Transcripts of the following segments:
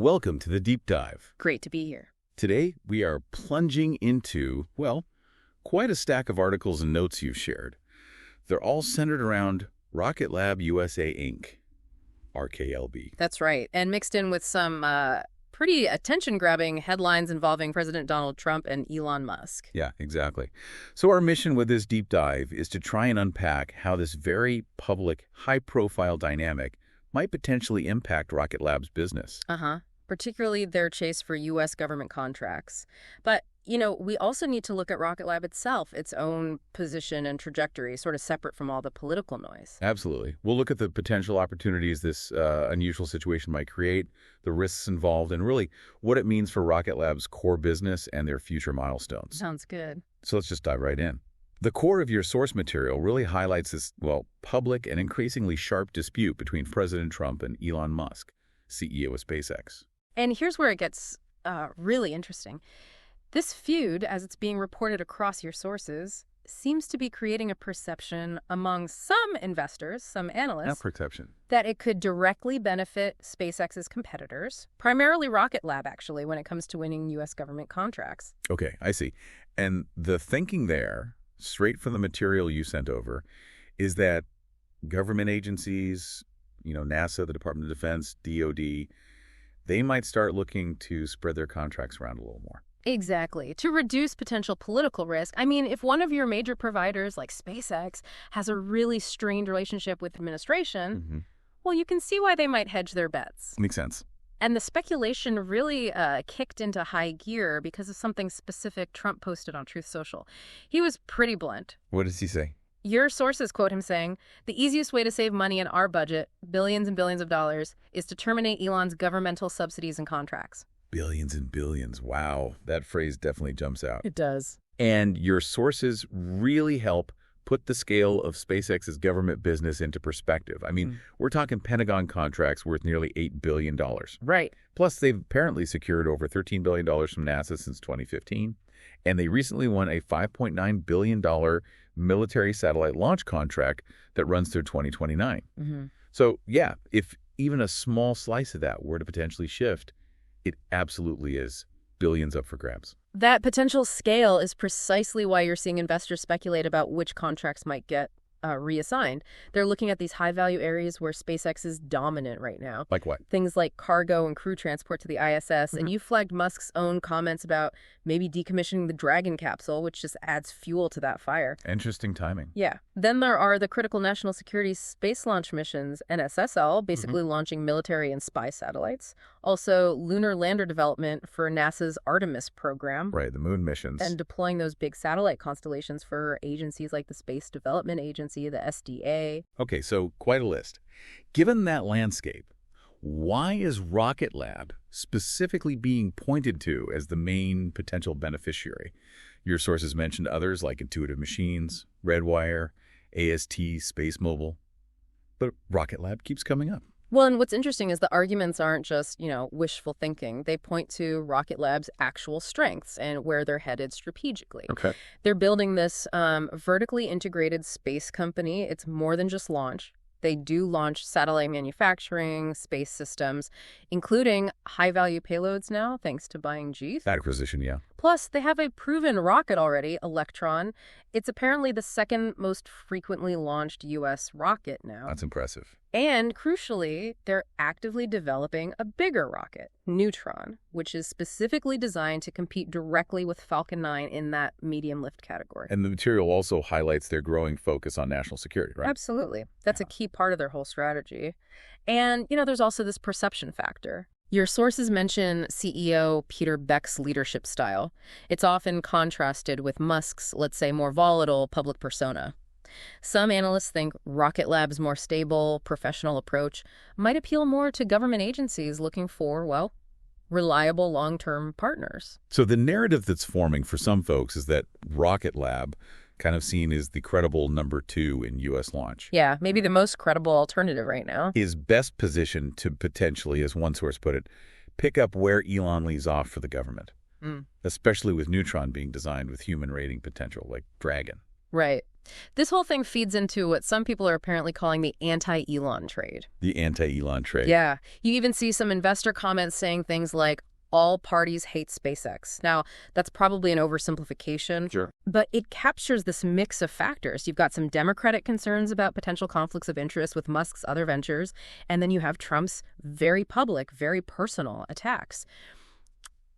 Welcome to the Deep Dive. Great to be here. Today, we are plunging into, well, quite a stack of articles and notes you've shared. They're all centered around Rocket Lab USA, Inc., RKLB. That's right. And mixed in with some pretty attention-grabbing headlines involving President Donald Trump and Elon Musk. Yeah, exactly. So our mission with this deep dive is to try and unpack how this very public, high-profile dynamic might potentially impact Rocket Lab's business. Particularly their chase for U.S. government contracts. But, we also need to look at Rocket Lab itself, its own position and trajectory, sort of separate from all the political noise. Absolutely. We'll look at the potential opportunities this unusual situation might create, the risks involved, and really what it means for Rocket Lab's core business and their future milestones. Sounds good. So let's just dive right in. The core of your source material really highlights this, public and increasingly sharp dispute between President Trump and Elon Musk, CEO of SpaceX. And here's where it gets really interesting. This feud, as it's being reported across your sources, seems to be creating a perception among some investors, some analysts, that it could directly benefit SpaceX's competitors, primarily Rocket Lab, actually, when it comes to winning U.S. government contracts. Okay, I see. And the thinking there, straight from the material you sent over, is that government agencies, NASA, the Department of Defense, DOD, they might start looking to spread their contracts around a little more. Exactly. To reduce potential political risk. I mean, if one of your major providers, like SpaceX, has a really strained relationship with administration, well, you can see why they might hedge their bets. Makes sense. And the speculation really kicked into high gear because of something specific Trump posted on Truth Social. He was pretty blunt. What does he say? Your sources quote him saying, "The easiest way to save money in our budget, billions and billions of dollars, is to terminate Elon's governmental subsidies and contracts." Billions and billions. Wow. That phrase definitely jumps out. It does. And your sources really help put the scale of SpaceX's government business into perspective. I mean, we're talking Pentagon contracts worth nearly $8 billion. Right. Plus, they've apparently secured over $13 billion from NASA since 2015. And they recently won a $5.9 billion military satellite launch contract that runs through 2029. So, yeah, if even a small slice of that were to potentially shift, it absolutely is billions up for grabs. That potential scale is precisely why you're seeing investors speculate about which contracts might get reassigned. They're looking at these high-value areas where SpaceX is dominant right now. Like what? Things like cargo and crew transport to the ISS. And you flagged Musk's own comments about maybe decommissioning the Dragon capsule, which just adds fuel to that fire. Interesting timing. Yeah. Then there are the critical national security space launch missions, NSSL, basically launching military and spy satellites. Also, lunar lander development for NASA's Artemis program. Right, the moon missions. And deploying those big satellite constellations for agencies like the Space Development Agency, the SDA. Okay, so quite a list. Given that landscape, why is Rocket Lab specifically being pointed to as the main potential beneficiary? Your sources mentioned others like Intuitive Machines, Redwire, AST, Space Mobile. But Rocket Lab keeps coming up. Well, and what's interesting is the arguments aren't just, wishful thinking. They point to Rocket Lab's actual strengths and where they're headed strategically. Okay. They're building this vertically integrated space company. It's more than just launch. They do launch satellite manufacturing, space systems, including high-value payloads now, thanks to buying Geost. Acquisition, yeah. Plus, they have a proven rocket already, Electron. It's apparently the second most frequently launched U.S. rocket now. That's impressive. And crucially, they're actively developing a bigger rocket, Neutron, which is specifically designed to compete directly with Falcon 9 in that medium lift category. And the material also highlights their growing focus on national security, right? Absolutely. That's a key part of their whole strategy. And, there's also this perception factor. Your sources mention CEO Peter Beck's leadership style. It's often contrasted with Musk's, let's say, more volatile public persona. Some analysts think Rocket Lab's more stable, professional approach might appeal more to government agencies looking for, reliable long-term partners. So the narrative that's forming for some folks is that Rocket Lab, kind of seen as the credible number 2 in U.S. launch. Yeah, maybe the most credible alternative right now. Is best positioned to potentially, as one source put it, pick up where Elon leaves off for the government, especially with Neutron being designed with human rating potential, like Dragon. Right. This whole thing feeds into what some people are apparently calling the Anti-Elon trade. The Anti-Elon Trade. Yeah. You even see some investor comments saying things like, all parties hate SpaceX. Now, that's probably an oversimplification, Sure. but it captures this mix of factors. You've got some Democratic concerns about potential conflicts of interest with Musk's other ventures, and then you have Trump's very public, very personal attacks.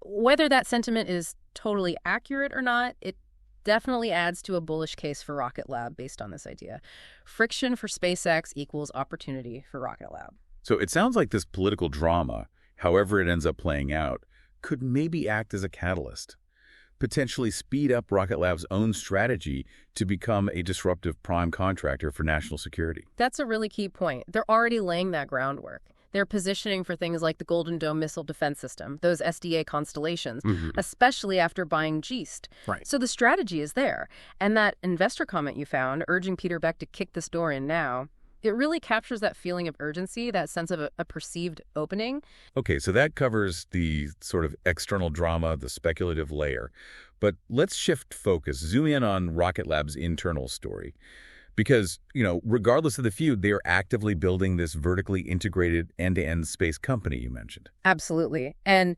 Whether that sentiment is totally accurate or not, it definitely adds to a bullish case for Rocket Lab based on this idea. Friction for SpaceX equals opportunity for Rocket Lab. So it sounds like this political drama, however it ends up playing out, could maybe act as a catalyst, potentially speed up Rocket Lab's own strategy to become a disruptive prime contractor for national security. That's a really key point. They're already laying that groundwork. They're positioning for things like the Golden Dome missile defense system, those SDA constellations, especially after buying Geost. Right. So the strategy is there. And that investor comment you found, urging Peter Beck to kick this door in now, it really captures that feeling of urgency, that sense of a perceived opening. Okay, so that covers the sort of external drama, the speculative layer. But let's shift focus, zoom in on Rocket Lab's internal story. Because, regardless of the feud, they are actively building this vertically integrated end-to-end space company you mentioned. Absolutely. And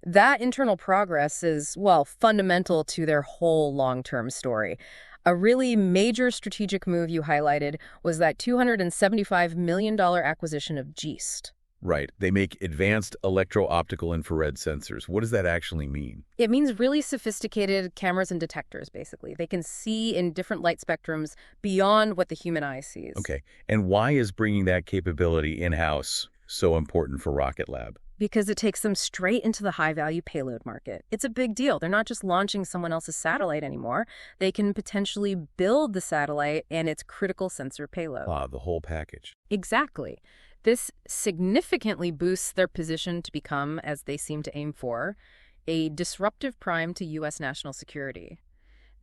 that internal progress is, well, fundamental to their whole long-term story. A really major strategic move you highlighted was that $275 million acquisition of Geost. Right. They make advanced electro-optical infrared sensors. What does that actually mean? It means really sophisticated cameras and detectors, basically. They can see in different light spectrums beyond what the human eye sees. Okay. And why is bringing that capability in-house so important for Rocket Lab? Because it takes them straight into the high-value payload market. It's a big deal. They're not just launching someone else's satellite anymore. They can potentially build the satellite and its critical sensor payload. The whole package. Exactly. This significantly boosts their position to become, as they seem to aim for, a disruptive prime to U.S. national security.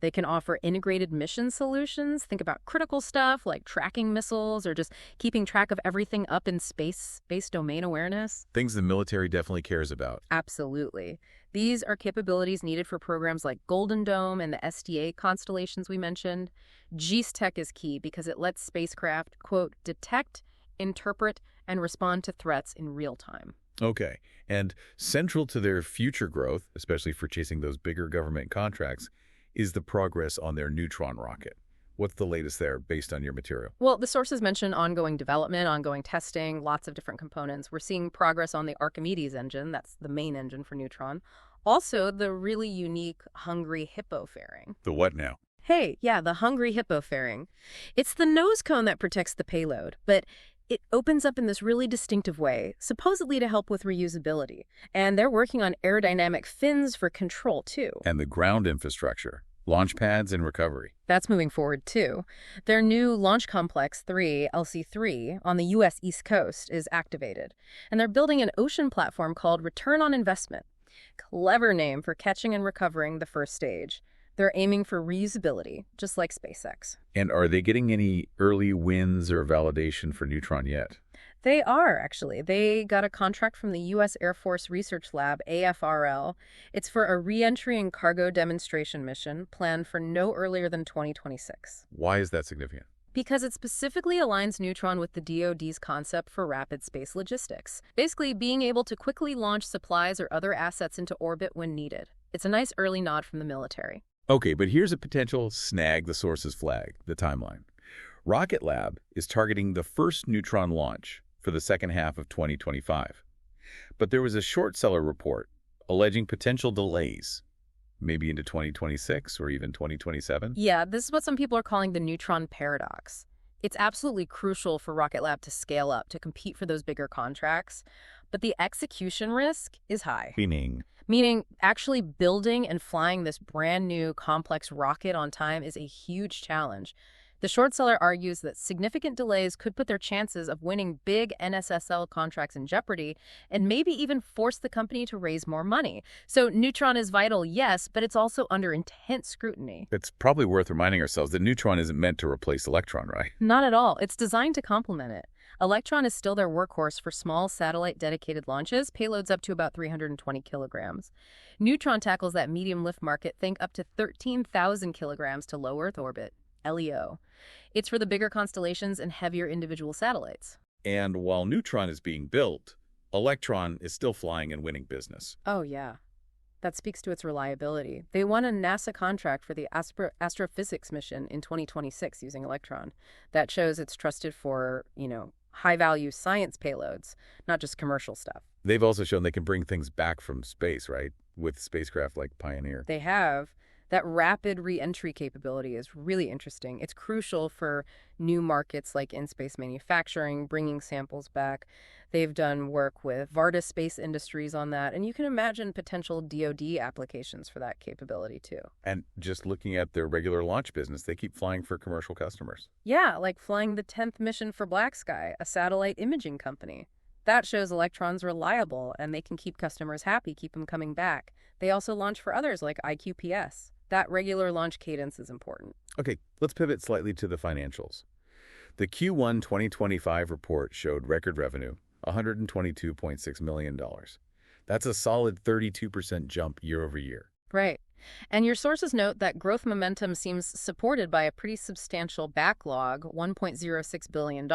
They can offer integrated mission solutions. Think about critical stuff like tracking missiles or just keeping track of everything up in space-based domain awareness. Things the military definitely cares about. Absolutely. These are capabilities needed for programs like Golden Dome and the SDA constellations we mentioned. Geost tech is key because it lets spacecraft, quote, detect, interpret, and respond to threats in real time. Okay. And central to their future growth, especially for chasing those bigger government contracts, is the progress on their Neutron rocket. What's the latest there based on your material? Well, the sources mention ongoing development, ongoing testing, lots of different components. We're seeing progress on the Archimedes engine. That's the main engine for Neutron. Also, the really unique Hungry Hippo fairing. The what now? Hey, yeah, the Hungry Hippo fairing. It's the nose cone that protects the payload, but it opens up in this really distinctive way, supposedly to help with reusability. And they're working on aerodynamic fins for control, too. And the ground infrastructure, launch pads and recovery. That's moving forward, too. Their new Launch Complex 3, LC3, on the U.S. East Coast is activated. And they're building an ocean platform called Return on Investment. Clever name for catching and recovering the first stage. They're aiming for reusability, just like SpaceX. And are they getting any early wins or validation for Neutron yet? They are, actually. They got a contract from the U.S. Air Force Research Lab, AFRL. It's for a re-entry and cargo demonstration mission planned for no earlier than 2026. Why is that significant? Because it specifically aligns Neutron with the DoD's concept for rapid space logistics. Basically, being able to quickly launch supplies or other assets into orbit when needed. It's a nice early nod from the military. Okay, but here's a potential snag the sources flag, the timeline. Rocket Lab is targeting the first Neutron launch for the second half of 2025. But there was a short seller report alleging potential delays, maybe into 2026 or even 2027. Yeah, this is what some people are calling the Neutron Paradox. It's absolutely crucial for Rocket Lab to scale up, to compete for those bigger contracts. But the execution risk is high. Meaning actually building and flying this brand new complex rocket on time is a huge challenge. The short seller argues that significant delays could put their chances of winning big NSSL contracts in jeopardy and maybe even force the company to raise more money. So Neutron is vital, yes, but it's also under intense scrutiny. It's probably worth reminding ourselves that Neutron isn't meant to replace Electron, right? Not at all. It's designed to complement it. Electron is still their workhorse for small satellite-dedicated launches, payloads up to about 320 kilograms. Neutron tackles that medium lift market, think up to 13,000 kilograms to low Earth orbit. LEO. It's for the bigger constellations and heavier individual satellites. And while Neutron is being built, Electron is still flying and winning business. Oh, yeah. That speaks to its reliability. They won a NASA contract for the astrophysics mission in 2026 using Electron. That shows it's trusted for, high-value science payloads, not just commercial stuff. They've also shown they can bring things back from space, right? With spacecraft like Pioneer. They have. That rapid re-entry capability is really interesting. It's crucial for new markets like in-space manufacturing, bringing samples back. They've done work with Varda Space Industries on that, and you can imagine potential DoD applications for that capability too. And just looking at their regular launch business, they keep flying for commercial customers. Yeah, like flying the 10th mission for Black Sky, a satellite imaging company. That shows Electron's reliable, and they can keep customers happy, keep them coming back. They also launch for others like IQPS. That regular launch cadence is important. Okay, let's pivot slightly to the financials. The Q1 2025 report showed record revenue, $122.6 million. That's a solid 32% jump year over year. Right. And your sources note that growth momentum seems supported by a pretty substantial backlog, $1.06 billion.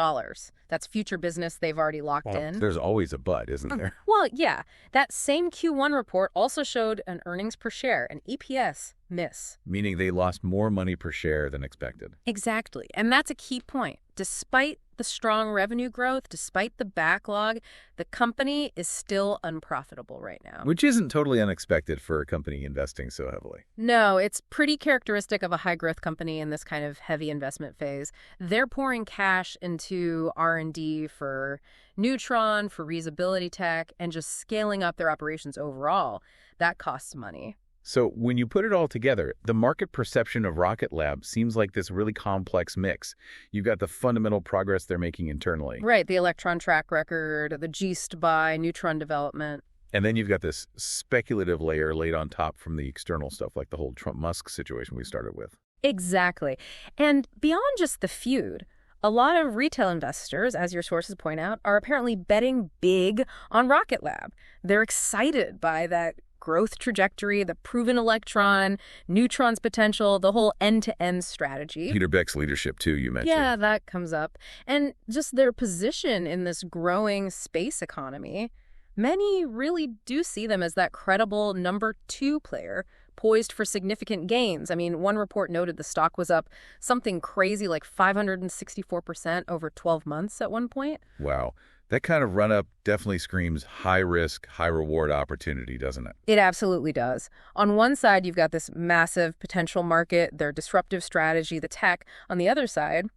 That's future business they've already locked in. There's always a but, isn't there? Well, yeah. That same Q1 report also showed an earnings per share, an EPS, miss. Meaning they lost more money per share than expected. Exactly. And that's a key point. Despite the strong revenue growth, despite the backlog, the company is still unprofitable right now. Which isn't totally unexpected for a company investing so heavily. No, it's pretty characteristic of a high-growth company in this kind of heavy investment phase. They're pouring cash into R&D for Neutron, for reusability tech, and just scaling up their operations overall. That costs money. So when you put it all together, the market perception of Rocket Lab seems like this really complex mix. You've got the fundamental progress they're making internally. Right, the Electron track record, the Geost by Neutron development. And then you've got this speculative layer laid on top from the external stuff, like the whole Trump-Musk situation we started with. Exactly. And beyond just the feud, a lot of retail investors, as your sources point out, are apparently betting big on Rocket Lab. They're excited by that growth trajectory, the proven Electron, Neutron's potential, the whole end-to-end strategy. Peter Beck's leadership, too, you mentioned. Yeah, that comes up. And just their position in this growing space economy. Many really do see them as that credible number 2 player, poised for significant gains. I mean, one report noted the stock was up something crazy like 564% over 12 months at one point. Wow. That kind of run-up definitely screams high-risk, high-reward opportunity, doesn't it? It absolutely does. On one side, you've got this massive potential market, their disruptive strategy, the tech. On the other side,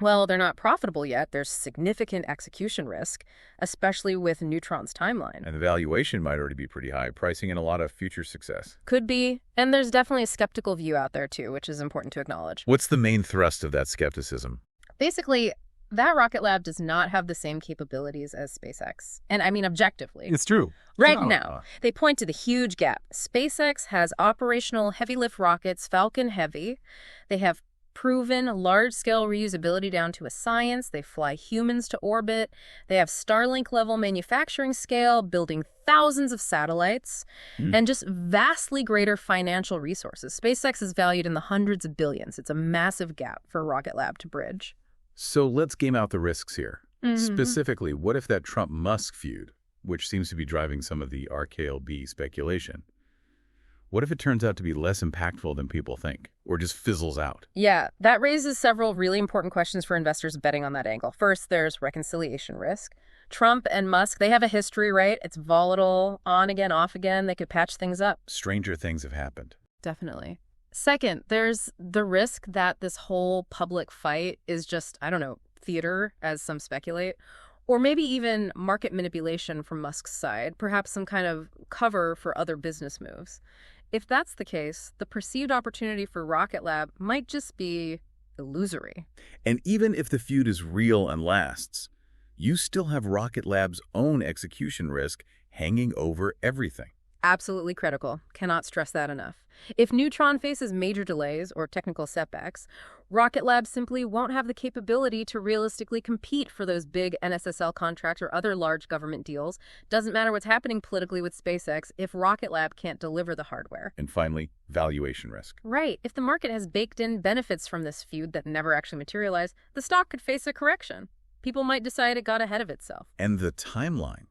well, they're not profitable yet. There's significant execution risk, especially with Neutron's timeline. And the valuation might already be pretty high, pricing in a lot of future success. Could be. And there's definitely a skeptical view out there, too, which is important to acknowledge. What's the main thrust of that skepticism? Basically, that Rocket Lab does not have the same capabilities as SpaceX. And I mean, objectively. It's true. Right now, they point to the huge gap. SpaceX has operational heavy-lift rockets, Falcon Heavy. They have proven large-scale reusability down to a science. They fly humans to orbit. They have Starlink-level manufacturing scale, building thousands of satellites, and just vastly greater financial resources. SpaceX is valued in the hundreds of billions. It's a massive gap for Rocket Lab to bridge. So let's game out the risks here. Specifically, what if that Trump-Musk feud, which seems to be driving some of the RKLB speculation, what if it turns out to be less impactful than people think, or just fizzles out? Yeah, that raises several really important questions for investors betting on that angle. First, there's reconciliation risk. Trump and Musk, they have a history, right? It's volatile, on again, off again. They could patch things up. Stranger things have happened. Definitely. Second, there's the risk that this whole public fight is just, I don't know, theater, as some speculate, or maybe even market manipulation from Musk's side, perhaps some kind of cover for other business moves. If that's the case, the perceived opportunity for Rocket Lab might just be illusory. And even if the feud is real and lasts, you still have Rocket Lab's own execution risk hanging over everything. Absolutely critical. Cannot stress that enough. If Neutron faces major delays or technical setbacks, Rocket Lab simply won't have the capability to realistically compete for those big NSSL contracts or other large government deals. Doesn't matter what's happening politically with SpaceX if Rocket Lab can't deliver the hardware. And finally, valuation risk. Right. If the market has baked in benefits from this feud that never actually materialize, the stock could face a correction. People might decide it got ahead of itself. And the timeline.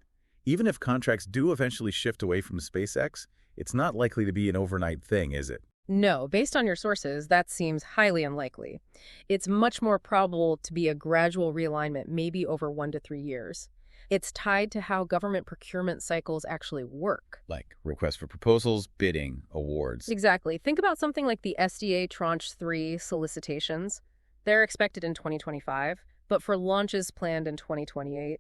Even if contracts do eventually shift away from SpaceX, it's not likely to be an overnight thing, is it? No, based on your sources, that seems highly unlikely. It's much more probable to be a gradual realignment, maybe over 1 to 3 years. It's tied to how government procurement cycles actually work. Like requests for proposals, bidding, awards. Exactly. Think about something like the SDA Tranche 3 solicitations. They're expected in 2025, but for launches planned in 2028.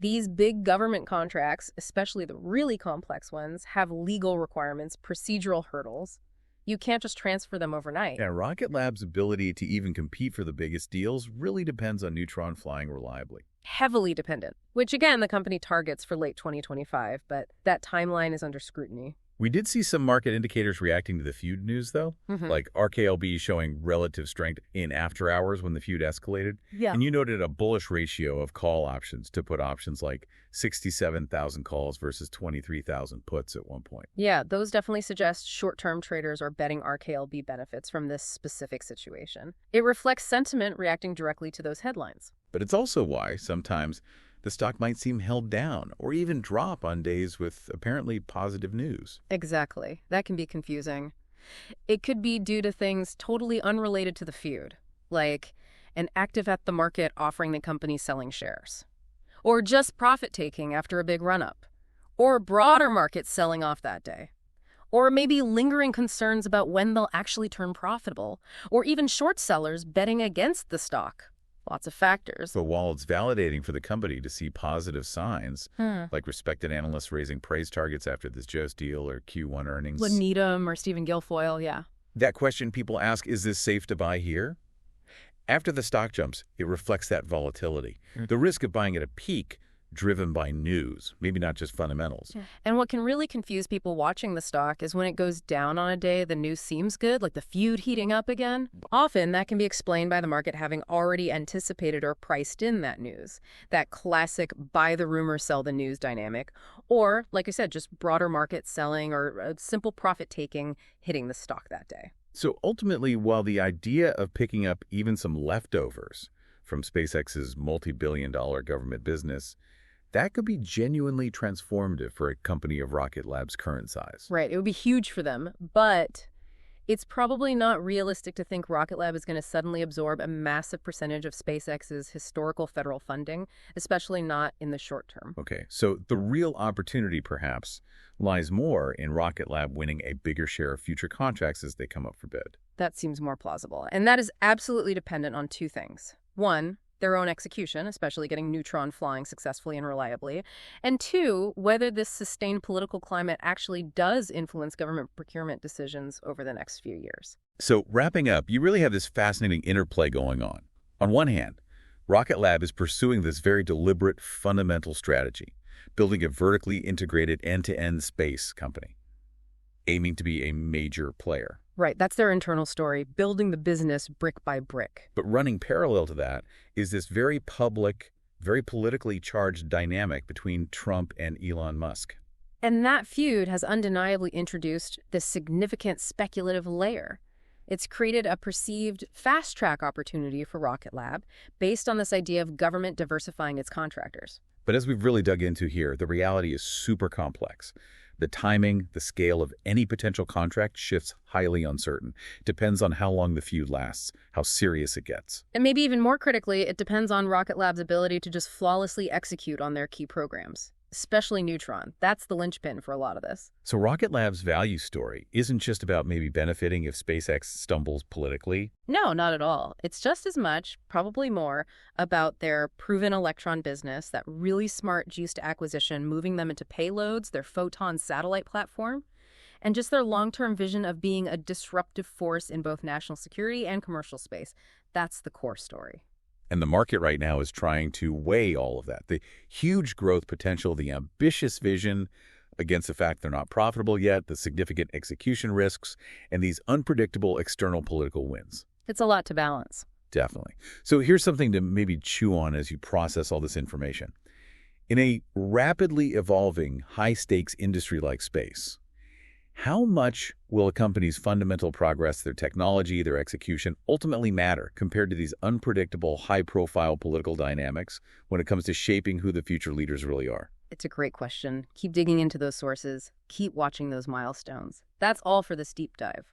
These big government contracts, especially the really complex ones, have legal requirements, procedural hurdles. You can't just transfer them overnight. Yeah, Rocket Lab's ability to even compete for the biggest deals really depends on Neutron flying reliably. Heavily dependent, which again the company targets for late 2025, but that timeline is under scrutiny. We did see some market indicators reacting to the feud news, though, like RKLB showing relative strength in after hours when the feud escalated. Yeah. And you noted a bullish ratio of call options to put options like 67,000 calls versus 23,000 puts at one point. Yeah, those definitely suggest short-term traders are betting RKLB benefits from this specific situation. It reflects sentiment reacting directly to those headlines. But it's also why sometimes the stock might seem held down or even drop on days with apparently positive news. Exactly. That can be confusing. It could be due to things totally unrelated to the feud, like an active at the market offering the company selling shares, or just profit-taking after a big run-up, or broader markets selling off that day, or maybe lingering concerns about when they'll actually turn profitable, or even short sellers betting against the stock. Lots of factors. But while it's validating for the company to see positive signs, like respected analysts raising praise targets after this Geost deal or Q1 earnings. Needham or Stephen Guilfoyle, yeah. That question people ask, is this safe to buy here? After the stock jumps, it reflects that volatility. The risk of buying at a peak driven by news, maybe not just fundamentals. And what can really confuse people watching the stock is when it goes down on a day the news seems good, like the feud heating up again. Often that can be explained by the market having already anticipated or priced in that news, that classic buy the rumor, sell the news dynamic, or, like I said, just broader market selling or a simple profit taking hitting the stock that day. So ultimately, while the idea of picking up even some leftovers from SpaceX's multi-billion-dollar government business, that could be genuinely transformative for a company of Rocket Lab's current size. Right. It would be huge for them, but it's probably not realistic to think Rocket Lab is going to suddenly absorb a massive percentage of SpaceX's historical federal funding, especially not in the short term. Okay, so the real opportunity, perhaps, lies more in Rocket Lab winning a bigger share of future contracts as they come up for bid. That seems more plausible. And that is absolutely dependent on two things. One, their own execution, especially getting Neutron flying successfully and reliably. And two, whether this sustained political climate actually does influence government procurement decisions over the next few years. So wrapping up, you really have this fascinating interplay going on. On one hand, Rocket Lab is pursuing this very deliberate, fundamental strategy, building a vertically integrated end-to-end space company, aiming to be a major player. Right, that's their internal story, building the business brick by brick. But running parallel to that is this very public, very politically charged dynamic between Trump and Elon Musk. And that feud has undeniably introduced this significant speculative layer. It's created a perceived fast-track opportunity for Rocket Lab based on this idea of government diversifying its contractors. But as we've really dug into here, the reality is super complex. The timing, the scale of any potential contract shifts highly uncertain. It depends on how long the feud lasts, how serious it gets. And maybe even more critically, it depends on Rocket Lab's ability to just flawlessly execute on their key programs, especially Neutron. That's the linchpin for a lot of this. So Rocket Lab's value story isn't just about maybe benefiting if SpaceX stumbles politically. No, not at all. It's just as much, probably more, about their proven Electron business, that really smart Geost acquisition, moving them into payloads, their Photon satellite platform, and just their long-term vision of being a disruptive force in both national security and commercial space. That's the core story. And the market right now is trying to weigh all of that. The huge growth potential, the ambitious vision, against the fact they're not profitable yet, the significant execution risks, and these unpredictable external political winds. It's a lot to balance. Definitely. So here's something to maybe chew on as you process all this information. In a rapidly evolving, high-stakes industry like space, how much will a company's fundamental progress, their technology, their execution, ultimately matter compared to these unpredictable, high-profile political dynamics when it comes to shaping who the future leaders really are? It's a great question. Keep digging into those sources. Keep watching those milestones. That's all for this deep dive.